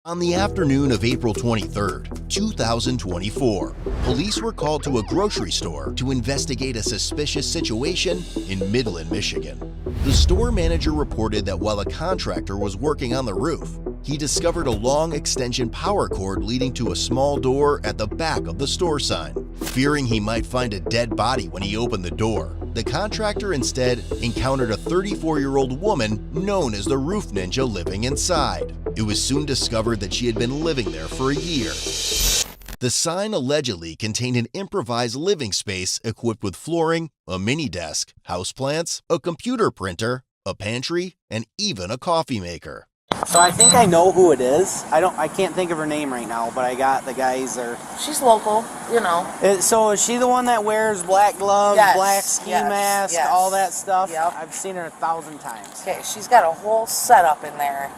On the afternoon of April 23rd, 2024, police were called to a grocery store to investigate a suspicious situation in Midland, Michigan. The store manager reported that while a contractor was working on the roof, he discovered a long extension power cord leading to a small door at the back of the store sign. Fearing he might find a dead body when he opened the door, the contractor instead encountered a 34-year-old woman known as the Roof Ninja living inside. It was soon discovered that she had been living there for a year. The sign allegedly contained an improvised living space equipped with flooring, a mini desk, houseplants, a computer printer, a pantry, and even a coffee maker. So I think I know who it is. I can't think of her name right now, but I got the guys are. She's local, you know. So is she the one that wears black gloves, Yes, black ski mask, yes. all that stuff? Yep. I've seen her 1,000 times. Okay, she's got a whole setup in there.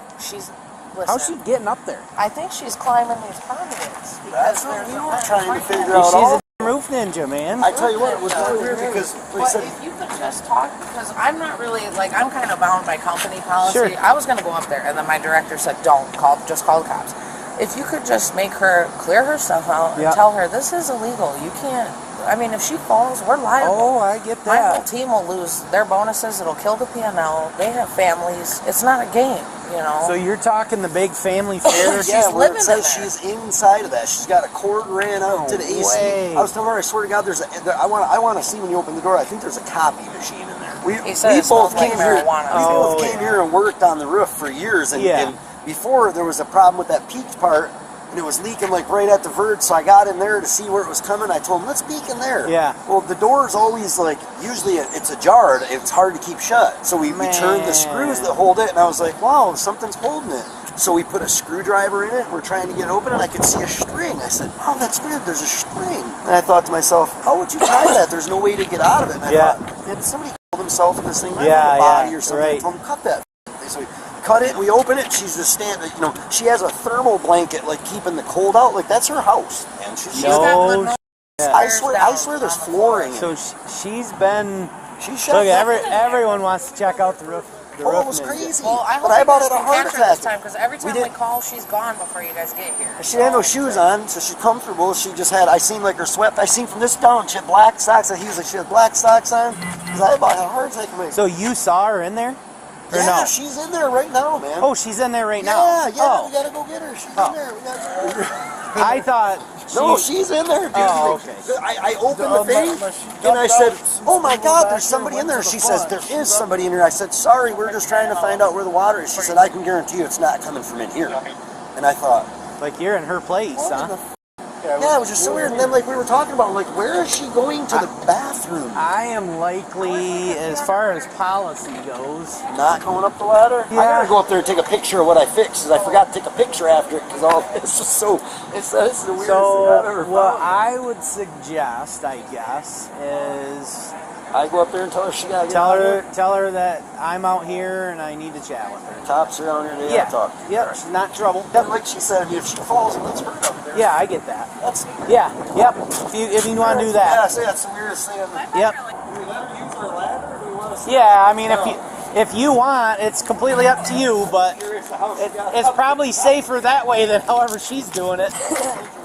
Listen, How's she getting up there? I think she's climbing these pergolas because there's we a were vent trying to right figure there. out all. She's a roof ninja, man. I tell you what, it was really weird because we But said, if you could just talk, because I'm not really, like, I'm kind of bound by company policy. Sure. I was going to go up there, and then my director said, just call the cops. If you could just make her clear her stuff out and Yep. tell her, this is illegal. You can't, I mean, if she falls, we're liable. Oh, I get My whole that. team will lose their bonuses. It'll kill the P&L. They have families. It's not a game, you know. So you're talking the big family fair? yeah, where living it says in there. she's inside of that. She's got a cord ran out to the AC. way. I was telling her, I swear to God, I want to see when you open the door. I think there's a copy machine in there. He said it both smells like came here. marijuana. We Oh, both came yeah. here and worked on the roof for years, and, Yeah. and before there was a problem with that peaked part. And it was leaking like right at the verge, so I got in there to see where it was coming. I told him, let's peek in there. Yeah. Well, the door is always like, usually it's ajar. It's hard to keep shut. So we turned the screws that hold it, and I was like, wow, something's holding it. So we put a screwdriver in it. We're trying to get it open, and I could see a string. I said, oh, that's weird. There's a string. And I thought to myself, how would you try that? There's no way to get out of it. And I thought, did somebody kill himself in this thing? Might have a body or something. right. I told him, cut that. So we cut it, we open it, she's just standing, she has a thermal blanket, like, keeping the cold out, like, that's her house. And she's No. I swear there's flooring in So it. she's been. She shut Look, that. everyone wants to check out the roof. The Oh, roof it was ninja. crazy. Well, I hope but I you about guys had a can heart catch her this attack. time, because every time we did. call, she's gone before you guys get here. She had no shoes on, so she's comfortable. She just had, I seen like her sweat, I seen from this down, she had black socks, and he was like, she had black socks on. Because I about had a heart attack. So you saw her in there? Or Yeah, no? she's in there right now, man. Oh, she's in there right now. Yeah, Oh. we gotta go get her. She's in there. We gotta I thought. No, she's in there, dude. Oh, okay. I opened the thing, and I said, oh my God, there's somebody in there. She says, there is somebody in here. I said, sorry, we're just trying to find out where the water is. She said, I can guarantee you it's not coming from in here. And I thought, Like you're in her place, huh? yeah, it was just so weird. And then, like, we were talking about, like, where is she going to the bathroom? I am likely, as far as policy goes. Not going up the ladder? Yeah. I gotta go up there and take a picture of what I fixed, because I forgot to take a picture after it, because all this is so, this is the weirdest thing I've ever So what found. I would suggest, I guess, is I go up there and tell her she gotta get tell her that I'm out here and I need to chat with her. Tops around here, they Yeah. talk. Yep. She's not in trouble. And like she said, if she falls, let's hurt up there. Yeah, I get that. That's Yeah. Yep. If you want to do that. Yeah, I say that's the weirdest thing. Yep. Do we let her use our ladder, or do we want to see? Yeah. I mean, if you want, it's completely up to you, but it's probably safer that way than however she's doing it.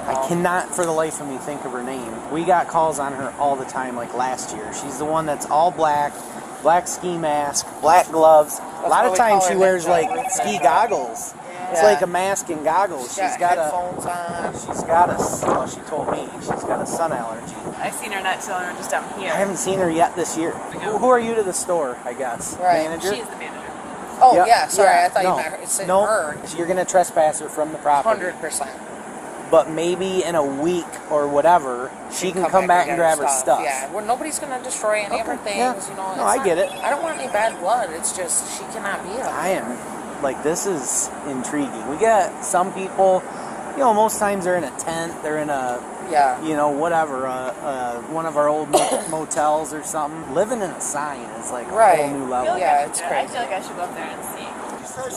I cannot for the life of me think of her name. We got calls on her all the time, like last year. She's the one that's all black, black ski mask, black gloves. A lot of what we times call she her wears ninja, like roof ski ninja. goggles. It's Yeah. like a mask and goggles. She's got headphones on. She's got a, well, she told me, she's got a sun allergy. I've seen her not selling her just down here. I haven't seen her yet this year. Who are you to the store, I guess? Right. Manager? She is the manager. Oh, Yep. yeah, sorry, I thought no. you meant her. It's No, her. you're going to trespass her from the property. 100%. But maybe in a week or whatever, she can come back and grab her stuff. Yeah, well, nobody's going to destroy any of her things, yeah. you know. No, I get it. I don't want any bad blood. It's just she cannot be up. I am, like, this is intriguing. We get some people, you know, most times they're in a tent, they're in a, Yeah. you know, whatever, one of our old motels or something. Living in a sign is like a Right. whole new I feel level. like Yeah, I should it's do it. crazy. I feel like I should go up there and see. She says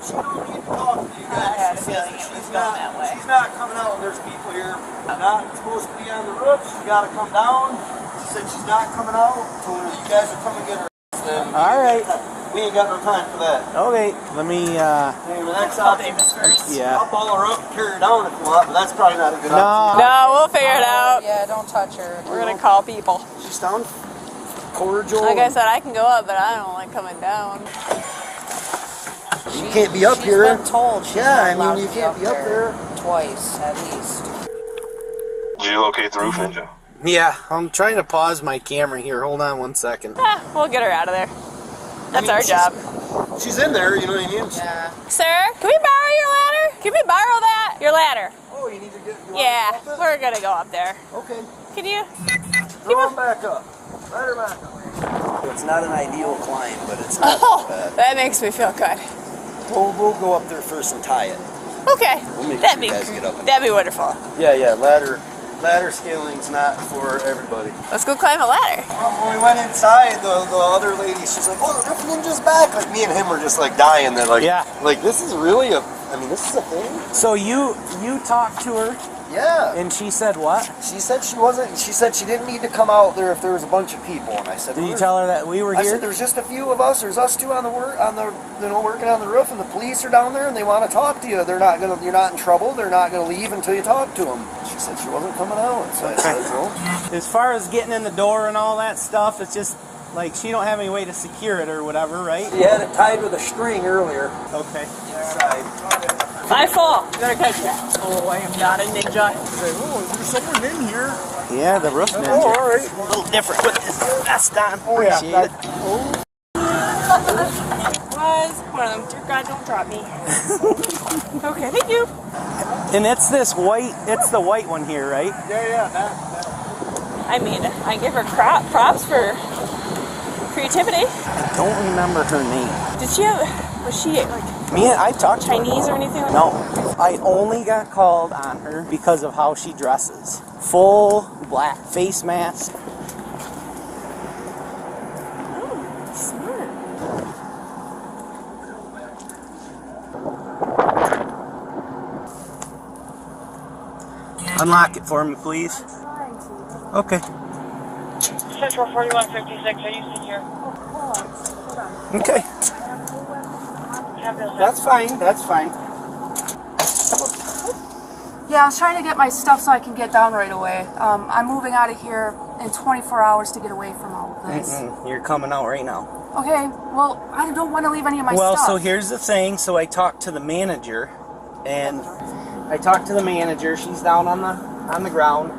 she don't need to talk to you I guys. had a She feeling says it that was going that way. she's not coming out when there's people here. Not supposed to be on the roof. She's got to come down. She said she's not coming out until you guys are coming to get her. All right. We ain't got no time for that. Okay, let me, Hey, the next I'll option. take this first. Yeah. I'll ball her up and carry her down if you want, but that's probably not a good option. No, we'll figure it out. Yeah, don't touch her. We're gonna call people. She's down cordial. Like I said, I can go up, but I don't like coming down. You can't be up She's here. been told she's Yeah, not I allowed mean, you to can't be up there. twice at least. Did you locate the roof, Ninja? Yeah, I'm trying to pause my camera here. Hold on 1 second. We'll get her out of there. That's our job. She's in there, you know what I mean? Yeah. Sir, can we borrow your ladder? Can we borrow that? Your ladder. Oh, you need to get. You Yeah, want to go up we're gonna go up there. it? Okay. Can you? Throw her back up. Let her back up. It's not an ideal climb, but it's not Oh, bad. that makes me feel good. We'll go up there first and tie it. Okay, We'll make that'd sure be you guys get up and- that'd be wonderful. Yeah, ladder scaling's not for everybody. Let's go climb a ladder. When we went inside, the other lady, she's like, "Oh, the Roof Ninja's back!" Like me and him were just like dying. That like, Yeah. like this is really this is a thing. So you talked to her, Yeah. and she said what? She said she wasn't. She said she didn't need to come out there if there was a bunch of people. And I said, Did you tell her that we were I here? said, there's just a few of us. There's us two on the working on the roof, and the police are down there, and they want to talk to you. You're not in trouble. They're not gonna leave until you talk to them. She said she wasn't coming out. So I said, well, As far as getting in the door and all that stuff, it's just like she don't have any way to secure it or whatever, right? she had it tied with a string earlier. Okay. Inside. I fall. You better catch that. Oh, I am not a ninja. Oh, there's someone in here. Yeah, the roof ninja. Oh, all right. A little different with this vest on. Oh yeah. Appreciate it. Was one of them. Dear God, don't drop me. Okay, thank you. And it's this white. It's the white one here, right? Yeah. I mean, I give her props for creativity. I don't remember her name. Did she have? Was she like I talked to her. Chinese or anything? Like No, I only got called on her because of how she dresses. Full black face mask. Oh, smart. Unlock it for me, please. Okay. Central 4156, are you secure? Okay. Have those That's fine. That's fine. Yeah, I was trying to get my stuff so I can get down right away. I'm moving out of here in 24 hours to get away from all of this. You're coming out right now. Okay, well, I don't want to leave any of my Well, stuff. so here's the thing. So I talked to the manager, and she's down on the ground.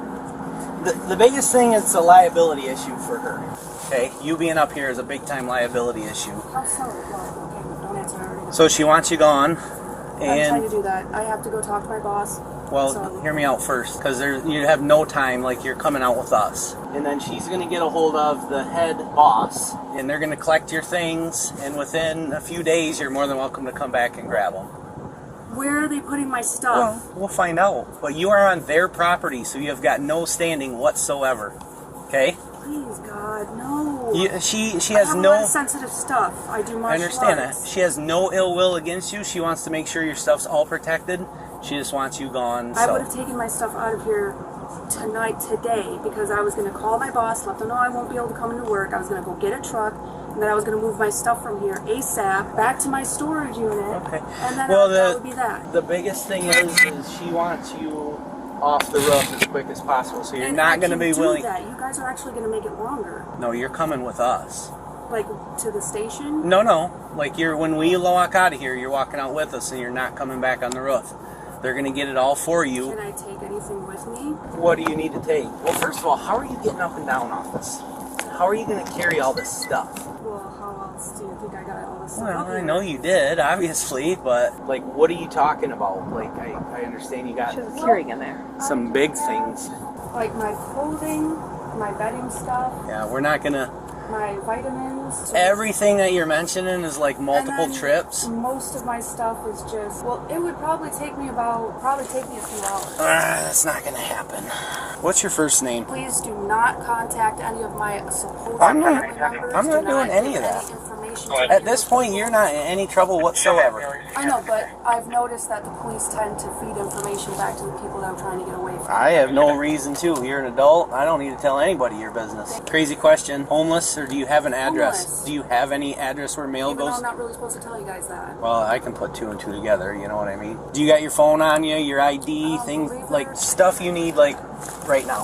The biggest thing is a liability issue for her. Okay, you being up here is a big time liability issue. I'm sorry. Okay, don't answer already. So she wants you gone, I'm trying and to do that. I have to go talk to my boss. well, So- hear me out first, because you have no time. Like you're coming out with us, and then she's gonna get a hold of the head boss, and they're gonna collect your things. And within a few days, you're more than welcome to come back and grab them. Where are they putting my stuff? We'll find out. But you are on their property, so you have got no standing whatsoever. Okay? Please, God, no. She I has have a lot no. of sensitive stuff. I do martial I understand arts. that. She has no ill will against you. She wants to make sure your stuff's all protected. She just wants you gone. I So would have taken my stuff out of here today, because I was going to call my boss, let them know I won't be able to come into work. I was going to go get a truck, and then I was going to move my stuff from here ASAP back to my storage unit. Okay. And then Well, that would be that. the biggest thing is she wants you off the roof as quick as possible. So you're And not I going to can be do willing. that. You guys are actually going to make it longer, No, you're coming with us. like to the station. No. Like when we walk out of here, you're walking out with us, and you're not coming back on the roof. They're going to get it all for you. Can I take anything with me? What do you need to take? Well, first of all, how are you getting up and down off this? How are you going to carry all this stuff? Well, how else do you think I got all this stuff? Well, up I here? know you did, obviously, but like, what are you talking about? Like, I understand you got Carrying in there. some big things. Like my clothing, my bedding stuff, Yeah, we're not going to. my vitamins. Everything that you're mentioning is like And multiple then trips. Most of my stuff is just, well, it would probably take me a few hours. That's not going to happen. What's your first name? Please do not contact any of my supposed I'm not- family members. I'm not Do doing any give of that. Any information At this point, you're not in any trouble whatsoever. I know, but I've noticed that the police tend to feed information back to the people that I'm trying to get away from. I have no reason to. You're an adult. I don't need to tell anybody your business. Crazy question. Homeless, or do you have an address? Homeless. Do you have any address where mail Even though goes? I'm not really supposed to tell you guys that. Well, I can put two and two together, you know what I mean? Do you got your phone on you, your ID, things, like stuff you need, like, right now?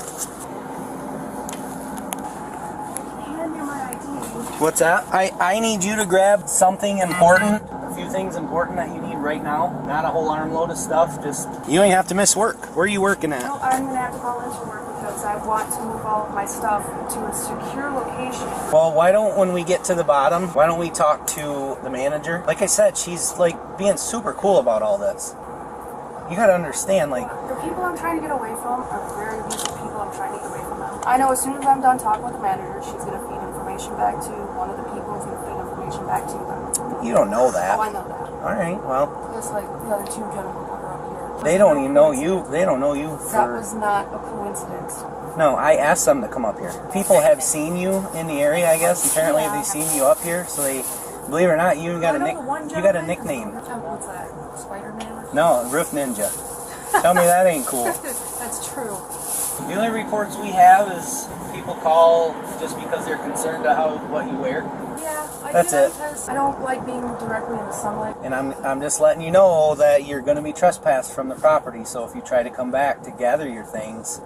Hand me my ID. What's that? I need you to grab something important, a few things important that you need right now. Not a whole armload of stuff, just, you don't even have to miss work. Where are you working at? No, I'm going to have to call into work because I want to move all of my stuff to a secure location. Well, why don't, when we get to the bottom, why don't we talk to the manager? Like I said, she's like being super cool about all this. You gotta understand, like... The people I'm trying to get away from are very abusive people. I'm trying to get away from them. I know as soon as I'm done talking with the manager, she's going to feed information back to one of the people who's going to feed information back to them. You don't know that. Oh, I know that. Alright, well... Just like the other two gentlemen that are up here. They don't even know you. They don't know you That for... was not a coincidence. No, I asked them to come up here. People have seen you in the area, I guess. Apparently they've seen you up here, so they... Believe it or not, you got a nickname. What's that? Spider-Man? No, Roof Ninja. Tell me that ain't cool. That's true. The only reports we have is people call just because they're concerned about what you wear. Yeah, I That's do that it. because I don't like being directly in the sunlight. And I'm just letting you know that you're going to be trespassed from the property. So if you try to come back to gather your things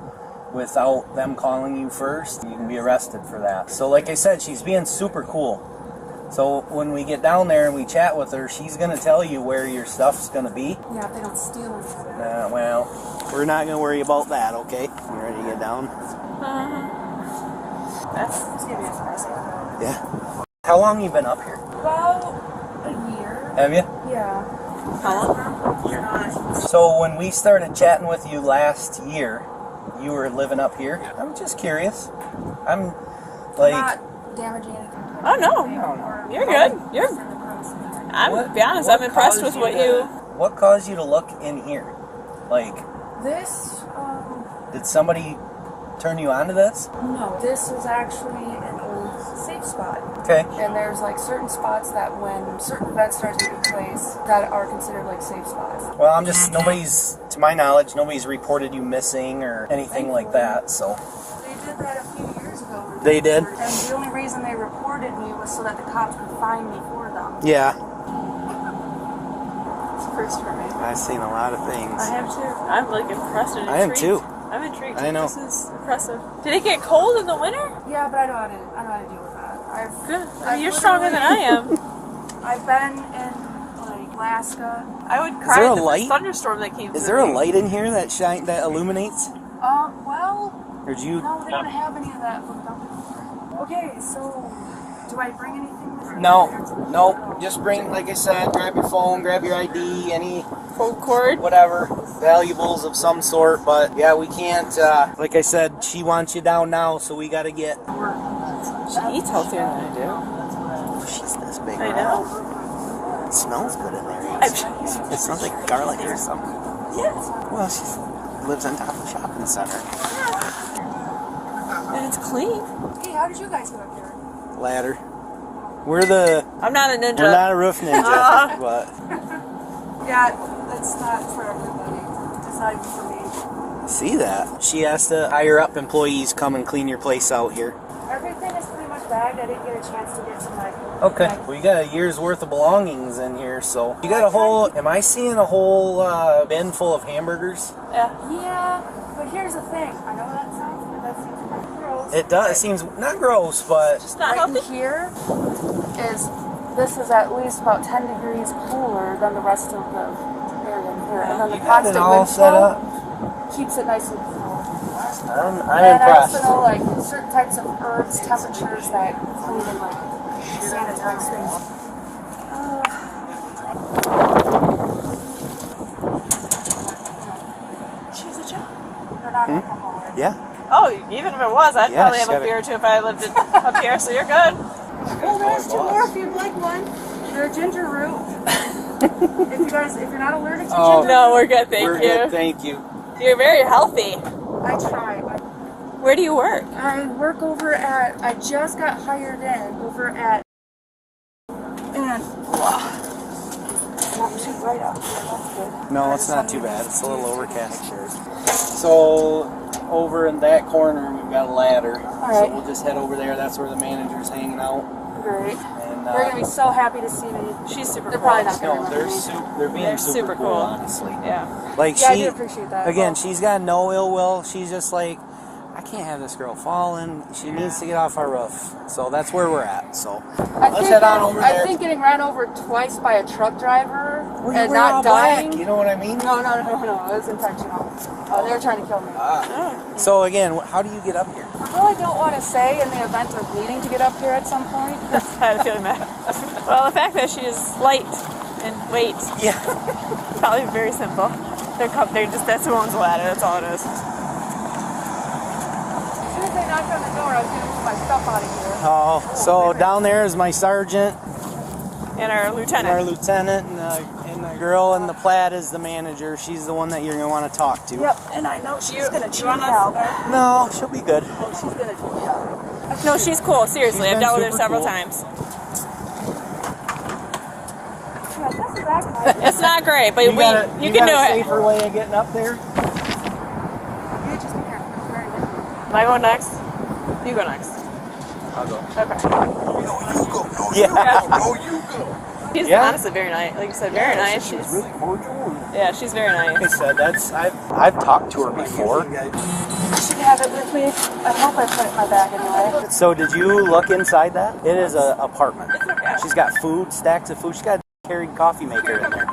without them calling you first, you can be arrested for that. So like I said, she's being super cool. So when we get down there and we chat with her, she's going to tell you where your stuff's going to be. Yeah, if they don't steal it. Well, we're not going to worry about that, okay? You ready to get down? Just give me a second. Yeah. How long you been up here? About a year. Have you? Yeah. So when we started chatting with you last year, you were living up here. I'm just curious. I'm like... Not damaging anything. Oh no, you're good. I'm to be honest. I'm impressed with what you. What caused you to look in here? Like, This, did somebody turn you on to this? no. This is actually an old safe spot. Okay. And there's like certain spots that when certain events start taking place that are considered like safe spots. Well, I'm just, to my knowledge, nobody's reported you missing or anything like that, so. They did that a few years ago. They did? And the only reason they reported me was so that the cops could find me for them. Yeah. It's the first for me. I've seen a lot of things. I have too. I'm like impressed and I am intrigued. too. I'm intrigued. I know. This is impressive. Did it get cold in the winter? Yeah, but I know how to deal with that. Good. You're stronger than I am. I've been in like Alaska. I would there cry a at the light? first thunderstorm that came through. Is there a light in here that illuminates? Well, Or do you... no, they don't have any of that hooked up. Okay, so do I bring anything with me? No. Just bring, like I said, grab your phone, grab your ID, any Cold cord? whatever, valuables of some sort. But yeah, we can't, like I said, she wants you down now, so we gotta get... She eats healthier than I do. She's this big. I know. It smells good in there. It smells like garlic or something. Yeah. Well, she lives on top of the shopping center. And it's clean. Hey, how did you guys get up here? Ladder. We're I'm not a ninja. not a roof ninja, but Yeah, that's not for everybody. It's not even for me. see that. She has to hire up employees come and clean your place out here. Everything is pretty much bagged. I didn't get a chance to get to my... Okay. We got a year's worth of belongings in here, so you got a whole. Am I seeing a whole bin full of hamburgers? Yeah. Yeah, but here's the thing. I know that sounds gross. It does. It seems not gross, but It's not Right in healthy. here this is at least about 10 degrees cooler than the rest of the area in here. And then the you got it constant all wind set flow up. keeps it nice and cool. I'm And I impressed. also know like certain types of herbs, temperatures that clean and like sanitize things. She's a joke. They're not alcoholic. Yeah. Oh, even if it was, I'd Yeah, probably she's have a got beer or two if I lived up here, so you're good. Well, there's two more if you'd like one. They're ginger root. if you're not allergic to ginger, No, we're good, thank We're you. good, thank you. You're very healthy. I try. Where do you work? I work over at. I just got hired in over at It's not too bright out here. That's good. No, it's not too bad. It's a little overcast. So over in that corner, we've got a ladder. right. So we'll just head over there. That's where the manager's hanging out. Great. And They're gonna be so happy to see me. She's super They're cool. probably not gonna no, remember they're me. being They're super cool, honestly. Yeah. Like Yeah, I she, do appreciate that. again, she's got no ill will. She's just like, I can't have this girl falling. She needs to get off our roof. So that's where we're at. So let's head on over there. I think getting ran over twice by a truck driver Well, and you were all not dying. black, you know what I mean? No, it was intentional. They were trying to kill me. So again, how do you get up here? I really don't want to say in the event of needing to get up here at some point. I had a feeling that. Well, the fact that she is light and weight, Yeah. probably very simple. They're just, that's who owns the ladder, that's all it is. As soon as they knocked on the door, I was going to move my stuff out of here. Oh, so down there is my sergeant, And our lieutenant. our lieutenant, and the girl in the plaid is the manager. She's the one that you're gonna want to talk to. Yep, and I know she's going to cheat me out. No, she'll be good. She's going to cheat me out. No, she's cool, seriously. She's I've been dealt with her super several cool. times. Yeah, that's exactly. It's not great, but You you got can a do it. safer way of getting up there. You just be careful. It's very difficult. Am I going next? You go next. I'll go. Okay. Yeah. She's Yeah. honestly very nice. Like you said, very nice. She's really cordial. yeah, she's very Like I nice. said, I've talked to her before. I should have it with me. I hope I put it in my bag anyway. So did you look inside that? It is an apartment. She's got food, stacks of food. She's got a carried coffee maker in there.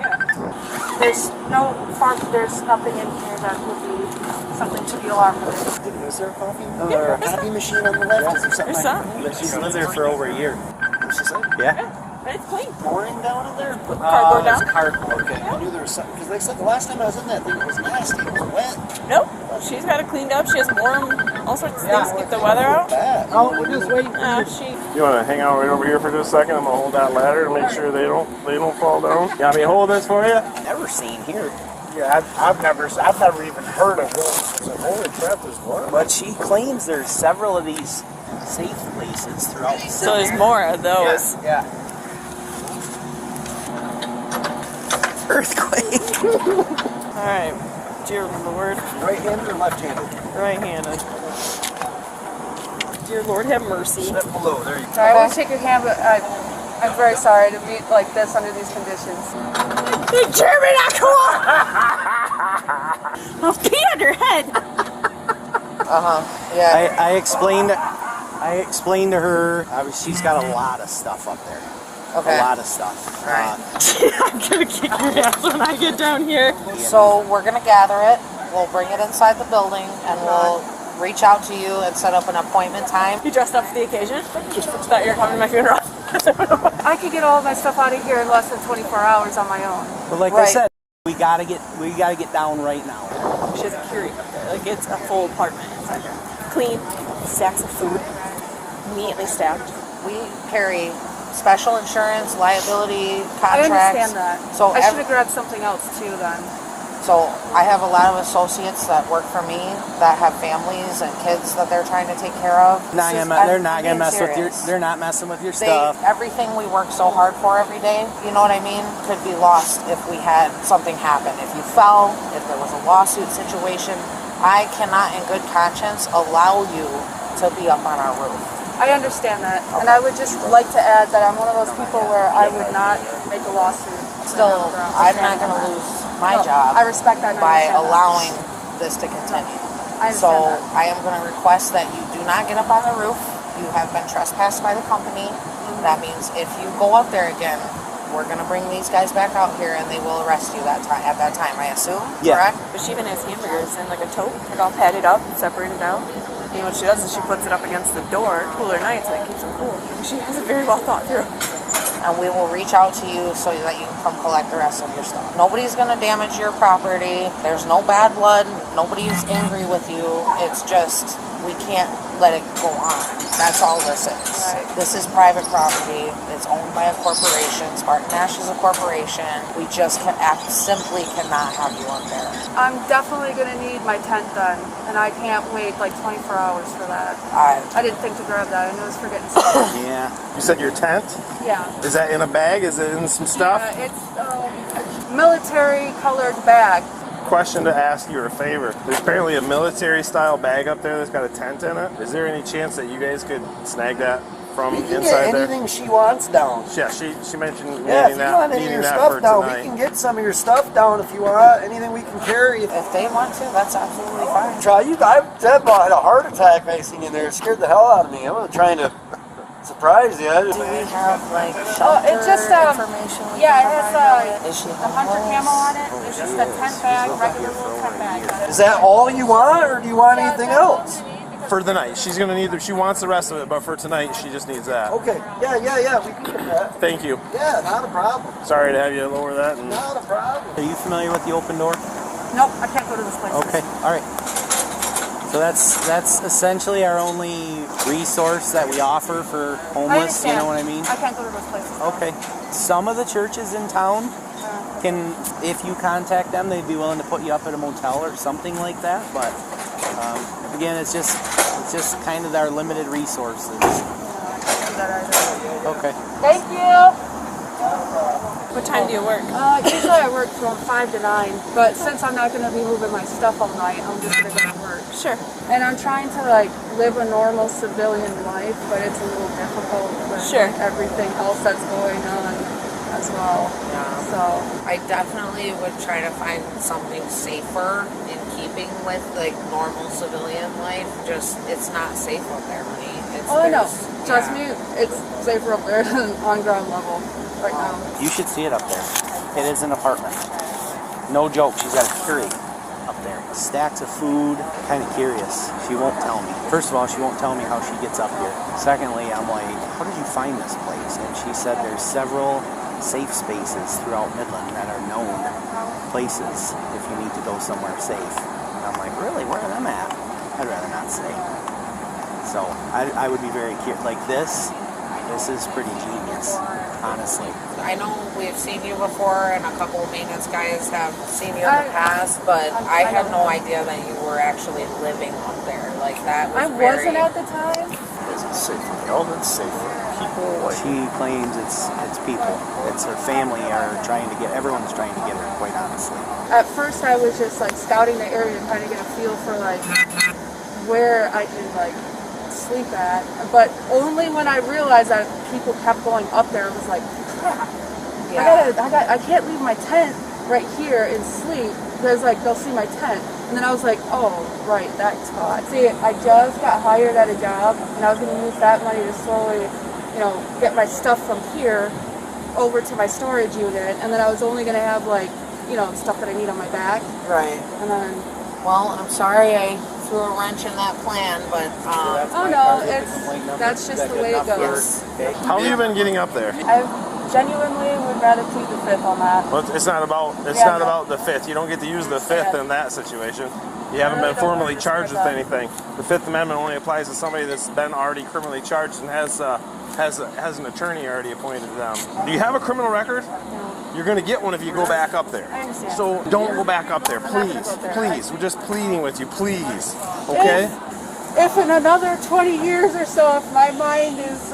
There's no farm. There's nothing in here that would be something to be alarmed with. Is there a coffee or a coffee machine on the left? Is there something There's like some. But she's lived there for over a year. What's she say? Yeah. But it's clean. Pouring down in there? Cardboard down? It's cardboard. Okay, I knew there was something, because like I said, the last time I was in that thing, it was nasty, it was wet. Nope. She's got it cleaned up. She has warm, all sorts of things to keep the weather out. Bad. Oh, we're just waiting. She. You want to hang out right over here for just a second? I'm gonna hold that ladder to make sure they don't fall down. You want me to hold this for you? Never seen here. Yeah, I've never even heard of this. I said, holy crap, there's one. But she claims there's several of these safe places throughout the city. So there's more of those. Yeah. Earthquake. All right. Dear Lord. Right-handed or left-handed? Right-handed. Dear Lord, have mercy. Step below, there you go. Sorry, I won't shake your hand, but I'm very sorry to be like this under these conditions. Jeremy, now come on! I'll pee on your head. Yeah. I explained to her. She's got a lot of stuff up there. Okay. A lot of stuff. I'm gonna kick your ass when I get down here. So we're gonna gather it. We'll bring it inside the building, and we'll reach out to you and set up an appointment time. You dressed up for the occasion? Thought you were coming to my funeral. I could get all of my stuff out of here in less than 24 hours on my own. But like I said, we gotta get down right now. She has a Keurig up there. Like it's a full apartment inside there. Clean, stacks of food, neatly stacked. We carry special insurance, liability, I contracts. understand that. So I should have grabbed something else too then. So I have a lot of associates that work for me that have families and kids that they're trying to take care of. They're not gonna mess with your. They're not messing with your stuff. Everything we work so hard for every day, you know what I mean, could be lost if we had something happen. If you fell, if there was a lawsuit situation, I cannot, in good conscience, allow you to be up on our roof. I understand that, and I would just like to add that I'm one of those people where I would not make a lawsuit. Still, I'm not going to lose my job I respect that and by I understand that. allowing this to continue. I So understand that. I am going to request that you do not get up on the roof. You have been trespassed by the company. That means if you go up there again, we're going to bring these guys back out here and they will arrest you at that time, I assume, correct? But she even has hamburgers in like a tote, like all padded up and separated out. And what she does is she puts it up against the door, cooler nights, and it keeps them cool. She has it very well thought through. And we will reach out to you so that you can come collect the rest of your stuff. Nobody's going to damage your property. There's no bad blood. Nobody's angry with you. It's just, we can't let it go on. That's all this is. Right. This is private property. It's owned by a corporation. Spartan Nash is a corporation. We just simply cannot have you up there. I'm definitely gonna need my tent then, and I can't wait like 24 hours for that. I didn't think to grab that. I knew it was for getting stuff. Yeah. You said your tent? Yeah. Is that in a bag? Is it in some stuff? Yeah, it's a military colored bag. Question to ask you, or a favor. There's apparently a military style bag up there that's got a tent in it. Is there any chance that you guys could snag that from We can inside get there? anything she wants down. Yeah, she mentioned Yeah, if needing you want that, any of needing your that stuff for down, tonight. we can get some of your stuff down if you want. Anything we can carry. If they want to, that's absolutely fine. Try you. I had a heart attack I seen in there. It scared the hell out of me. I was trying to surprise you. Do we have like shelter it's just information? Yeah, it has Is she a hunter homeless? camo on it. It's just a tent bag, regular little tent bag. Is that all you want, or do you want anything else? For the night. She's gonna need she wants the rest of it, but for tonight she just needs that. Okay. Yeah. We can get that. Thank you. Yeah, not a problem. Sorry to have you lower that. And Not a problem. Are you familiar with the open door? Nope, I can't go to this place. Okay, all right. So that's essentially our only resource that we offer for homeless. You know what I mean? I can't go to those places. Okay. Some of the churches in town can, if you contact them, they'd be willing to put you up at a motel or something like that. But again, it's just kind of our limited resources. Okay. Thank you. What time do you work? Usually I work from 5 to 9, but since I'm not going to be moving my stuff all night, I'm just going to go to work. Sure. And I'm trying to like live a normal civilian life, but it's a little difficult with Sure. everything else that's going on as well. Yeah. So I definitely would try to find something safer in keeping with like normal civilian life. Just it's not safe up there, honey. I know. Trust me, it's safer up there than on ground level right now. You should see it up there. It is an apartment. No joke. She's got a Keurig up there. Stacks of food. Kind of curious. She won't tell me. First of all, she won't tell me how she gets up here. Secondly, I'm like, how did you find this place? And she said there's several safe spaces throughout Midland that are known places if you need to go somewhere safe. And I'm like, really? Where are them at? I'd rather not say. So I would be very curious. Like this is pretty genius, honestly. I know we've seen you before, and a couple of maintenance guys have seen you in the past, but I had no idea that you were actually living up there like that. I wasn't at the time. Is it safe for the elders, safe for people? She claims it's people. It's her family everyone's trying to get her, quite honestly. At first I was just like scouting the area and trying to get a feel for like where I could like sleep at, but only when I realized that people kept going up there, I was like, crap. Yeah. I can't leave my tent right here and sleep because like they'll see my tent. And then I was like, oh right, that spot. See, I just got hired at a job and I was going to use that money to slowly, get my stuff from here over to my storage unit, and then I was only going to have like, stuff that I need on my back. Right. And then, Well, I'm sorry I threw a wrench in that plan, but oh no, that's just the way it goes. how have you been getting up there? I genuinely would rather plead the fifth on that. Well, it's not about the fifth. You don't get to use the fifth in that situation. You haven't been formally charged with anything. The Fifth Amendment only applies to somebody that's been already criminally charged and has an attorney already appointed to them. Do you have a criminal record? No. You're going to get one if you go back up there. I understand. So don't go back up there, please. Please. We're just pleading with you, please. Okay? If in another 20 years or so, if my mind is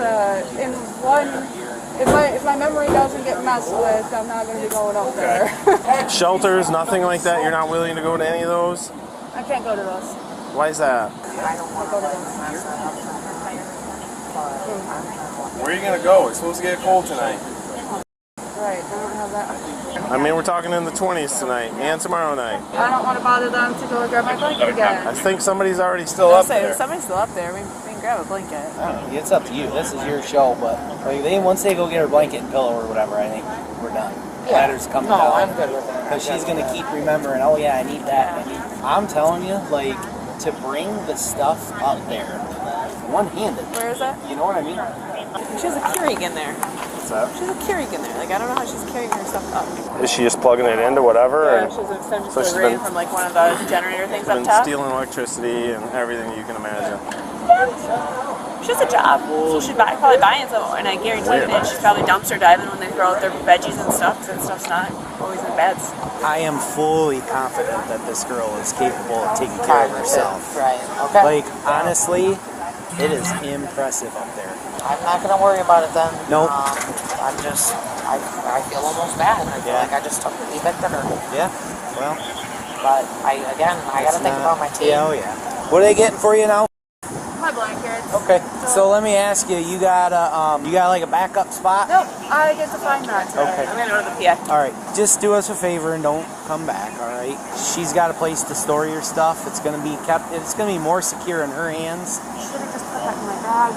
if my memory doesn't get messed with, I'm not going to be going up there. Shelters, nothing like that. You're not willing to go to any of those? I can't go to those. Why is that? I don't want to go to those. Where are you going to go? It's supposed to get cold tonight. Right, I don't have that. I mean, we're talking in the 20s tonight and tomorrow night. I don't want to bother them to go and grab my blanket again. I think somebody's already still up there. Somebody's still up there. We can grab a blanket. I don't know, it's up to you. This is your show, but once they go get her blanket and pillow or whatever, I think we're done. Ladder's coming down. I'm good with it. Because she's going to keep remembering, oh yeah, I need that. I'm telling you, like, to bring the stuff up there, one-handed. Where is that? You know what I mean? She has a Keurig in there. What's that? She has a Keurig in there. Like, I don't know how she's carrying her stuff up. Is she just plugging it into whatever? Yeah, or she's extended so she's the ring been- from like one of the generator things up been top. stealing electricity and everything you can imagine. She has a job, so she's probably buying some, and I guarantee that she's probably dumpster diving when they throw out their veggies and stuff, because that stuff's not always in beds. I am fully confident that this girl is capable of taking care of herself. Right. Okay. Like, honestly, it is impressive up there. I'm not gonna worry about it then. Nope. I'm just, I feel almost bad. I feel like I just evicted her. Yeah. Well, But I gotta think about my team. Yeah, oh yeah. What are they getting for you now? My blankets. Okay. So let me ask you, you got like a backup spot? Nope, I get to find that today. Okay. I'm gonna go to the PA. All right. Just do us a favor and don't come back. All right. She's got a place to store your stuff. It's gonna be kept. It's gonna be more secure in her hands. Should have just put that in my bag.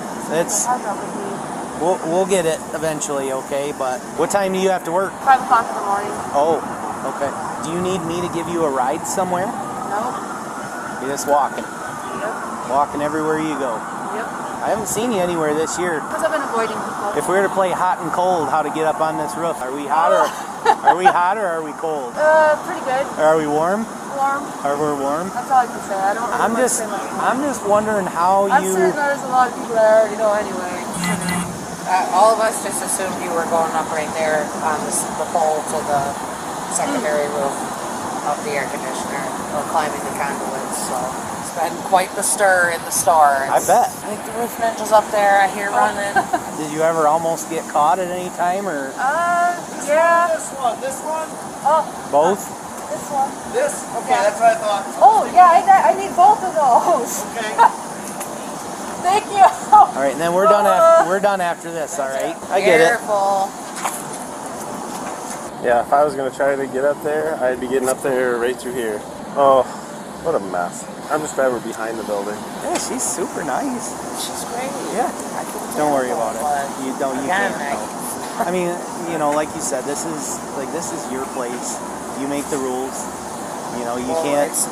It's- I have that with me. We'll get it eventually. Okay. But what time do you have to work? 5 o'clock in the morning. Oh. Okay. Do you need me to give you a ride somewhere? Nope. You're just walking. Yep. Walking everywhere you go. Yep. I haven't seen you anywhere this year. Because I've been avoiding people. If we were to play hot and cold, how to get up on this roof? Are we hot or are we cold? Pretty good. Or are we warm? Warm. Are we warm? That's all I can say. I don't. I'm just wondering how I'm you. certain there's a lot of people that I already know anyway. All of us just assumed you were going up right there on the pole to the secondary roof of the air conditioner or climbing the conduits. So it's been quite the stir in the store. I bet. I think the roof ninja's up there. I hear running. Did you ever almost get caught at any time or Yeah. This one? both? This one. This? Okay, that's what I thought. Oh yeah, I need both of those. Okay. Thank you. All right, and then we're done. We're done after this. All right, I get it. Careful. Yeah, if I was gonna try to get up there, I'd be getting up there right through here. Oh, what a mess. I'm just glad we're behind the building. Yeah, she's super nice. She's great. Yeah. I feel Don't worry terrible, about it. but You don't. You again, can't help. I mean, like you said, this is your place. You make the rules. You can't. It's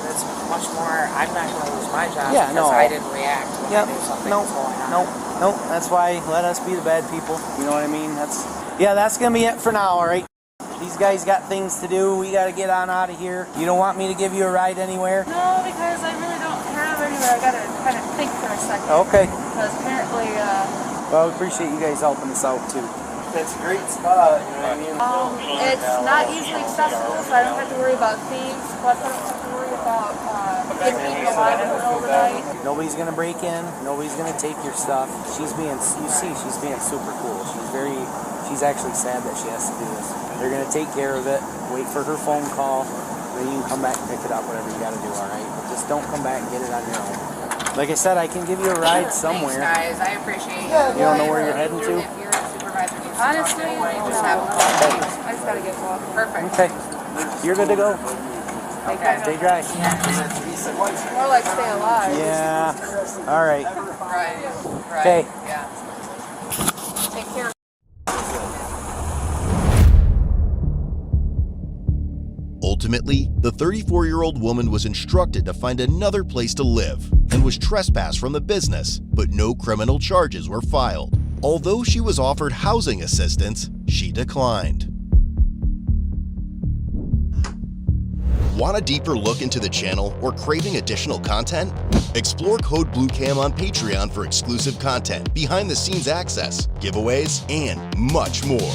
much more. I'm not going to lose my job Yeah, because no. I didn't react when I knew something No, was going on. no. That's why let us be the bad people. You know what I mean? That's gonna be it for now. All right. These guys got things to do. We gotta get on out of here. You don't want me to give you a ride anywhere? No, because I really don't have anywhere. I gotta kind of think for a second. Okay. Because apparently, Well, we appreciate you guys helping us out too. It's a great spot, you know what I mean? it's not easily accessible, so I don't have to worry about thieves. Plus, I don't have to worry about getting eaten alive in the middle of the night. Nobody's gonna break in. Nobody's gonna take your stuff. She's being super cool. She's actually sad that she has to do this. They're gonna take care of it. Wait for her phone call. Then you can come back and pick it up. Whatever you gotta do. All right. But just don't come back and get it on your own. Like I said, I can give you a ride somewhere. Thanks, guys. I appreciate you. You don't know where you're heading to? If you're a supervisor, you Honestly, just have a call. I just gotta get walking. Perfect. Okay. You're good to go. Okay. Stay dry. More like stay alive. Yeah. All right. Right. Okay. Yeah. Take care. Ultimately, the 34-year-old woman was instructed to find another place to live and was trespassed from the business, but no criminal charges were filed. Although she was offered housing assistance, she declined. Want a deeper look into the channel or craving additional content? Explore Code BlueCam on Patreon for exclusive content, behind-the-scenes access, giveaways, and much more.